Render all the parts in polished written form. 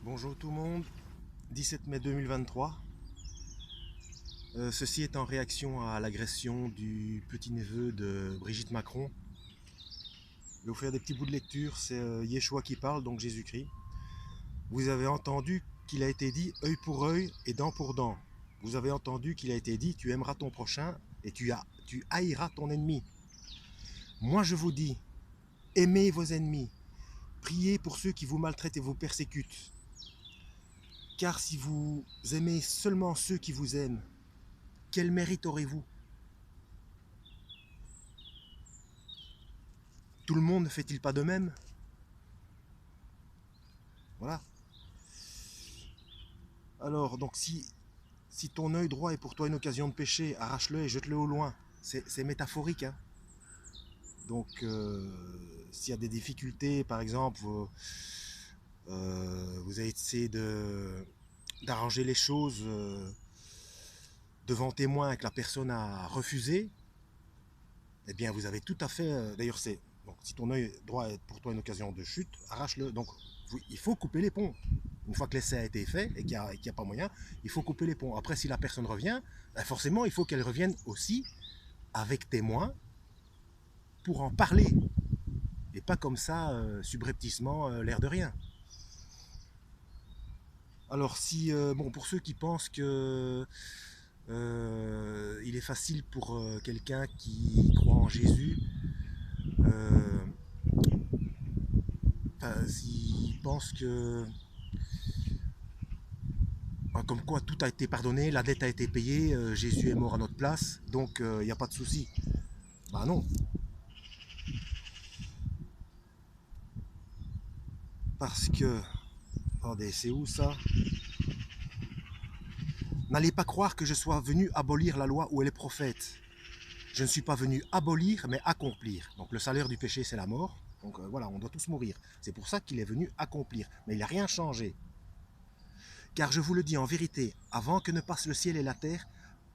Bonjour tout le monde, 17 mai 2023. Ceci est en réaction à l'agression du petit-neveu de Brigitte Macron. Je vais vous faire des petits bouts de lecture, c'est Yeshua qui parle, donc Jésus-Christ. Vous avez entendu qu'il a été dit œil pour œil et dent pour dent. Vous avez entendu qu'il a été dit tu aimeras ton prochain et tu haïras ton ennemi. Moi je vous dis, aimez vos ennemis, priez pour ceux qui vous maltraitent et vous persécutent. Car si vous aimez seulement ceux qui vous aiment, quel mérite aurez-vous? Tout le monde ne fait-il pas de même? Voilà. Alors, donc si ton œil droit est pour toi une occasion de pécher, arrache-le et jette-le au loin. C'est métaphorique. Hein. Donc, s'il y a des difficultés, par exemple, vous avez essayé d'arranger les choses devant témoin que la personne a refusé, eh bien, vous avez tout à fait... D'ailleurs, donc, si ton œil droit est pour toi une occasion de chute, arrache-le. Donc, il faut couper les ponts. Une fois que l'essai a été fait et qu'il n'y a pas moyen, il faut couper les ponts. Après, si la personne revient, ben forcément, il faut qu'elle revienne aussi avec témoin pour en parler. Et pas comme ça, subrepticement, l'air de rien. Alors, bon, pour ceux qui pensent que il est facile pour quelqu'un qui croit en Jésus, s'il pense que comme quoi tout a été pardonné, la dette a été payée, Jésus est mort à notre place, donc il n'y a pas de souci. Bah non. Parce que, attendez, c'est où ça? N'allez pas croire que je sois venu abolir la loi ou les prophètes. Je ne suis pas venu abolir, mais accomplir. Donc le salaire du péché, c'est la mort. Donc voilà, on doit tous mourir. C'est pour ça qu'il est venu accomplir. Mais il n'a rien changé. Car je vous le dis en vérité, avant que ne passe le ciel et la terre,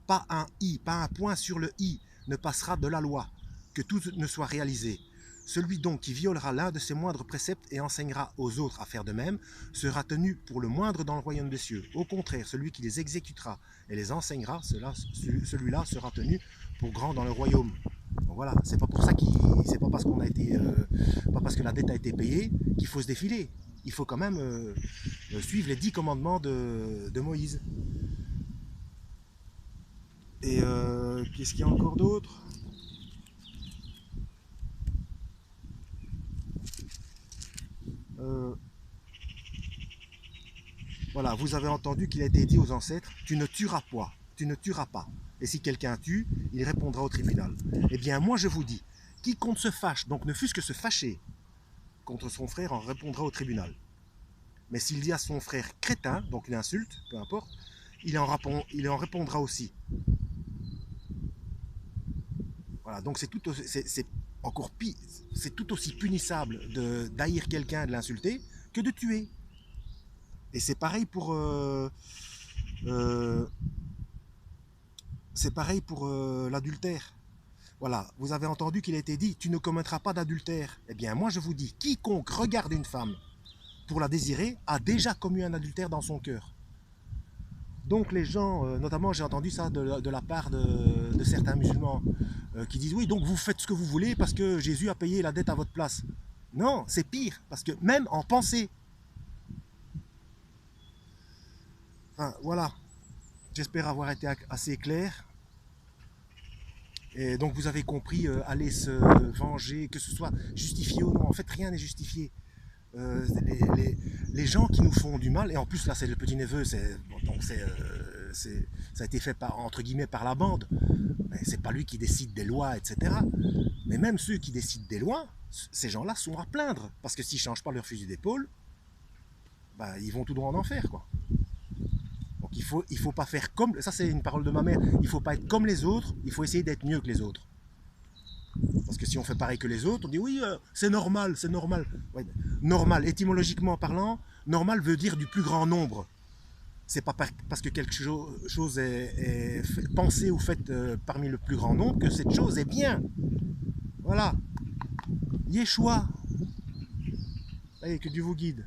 pas un i, pas un point sur le i ne passera de la loi, que tout ne soit réalisé. Celui donc qui violera l'un de ses moindres préceptes et enseignera aux autres à faire de même, sera tenu pour le moindre dans le royaume des cieux. Au contraire, celui qui les exécutera et les enseignera, celui-là sera tenu pour grand dans le royaume. Donc voilà, c'est pas pour ça c'est pas parce qu'on a été, pas parce que la dette a été payée qu'il faut se défiler. Il faut quand même suivre les 10 commandements de Moïse. Et qu'est-ce qu'il y a encore d'autre? Voilà, vous avez entendu qu'il a été dit aux ancêtres, tu ne tueras pas, tu ne tueras pas. Et si quelqu'un tue, il répondra au tribunal. Eh bien, moi je vous dis, quiconque se fâche, donc ne fût-ce que se fâcher contre son frère, en répondra au tribunal. Mais s'il dit à son frère crétin, donc une insulte, peu importe, il en répondra aussi. Voilà, donc c'est encore pire, c'est tout aussi punissable d'haïr quelqu'un, de l'insulter, que de tuer. Et c'est pareil pour l'adultère. Voilà, vous avez entendu qu'il a été dit, tu ne commettras pas d'adultère. Eh bien, moi je vous dis, quiconque regarde une femme pour la désirer a déjà commis un adultère dans son cœur. Donc les gens, notamment j'ai entendu ça de la part de certains musulmans, qui disent oui, donc vous faites ce que vous voulez parce que Jésus a payé la dette à votre place. Non, c'est pire, parce que même en pensée. Enfin, voilà, j'espère avoir été assez clair. Et donc vous avez compris, aller se venger, que ce soit justifié ou non, en fait rien n'est justifié. Les gens qui nous font du mal, et en plus là c'est le petit neveu, ça a été fait entre guillemets par la bande, mais c'est pas lui qui décide des lois, etc. Mais même ceux qui décident des lois, ces gens-là sont à plaindre, parce que s'ils ne changent pas leur fusil d'épaule, bah, ils vont tout droit en enfer, quoi. Donc il faut pas faire comme, ça c'est une parole de ma mère, il faut pas être comme les autres, il faut essayer d'être mieux que les autres. Parce que si on fait pareil que les autres, on dit oui, c'est normal, c'est normal. Ouais, normal, étymologiquement parlant, normal veut dire du plus grand nombre. C'est pas parce que quelque chose est pensé ou fait parmi le plus grand nombre que cette chose est bien. Voilà. Yeshua. Allez, que Dieu vous guide.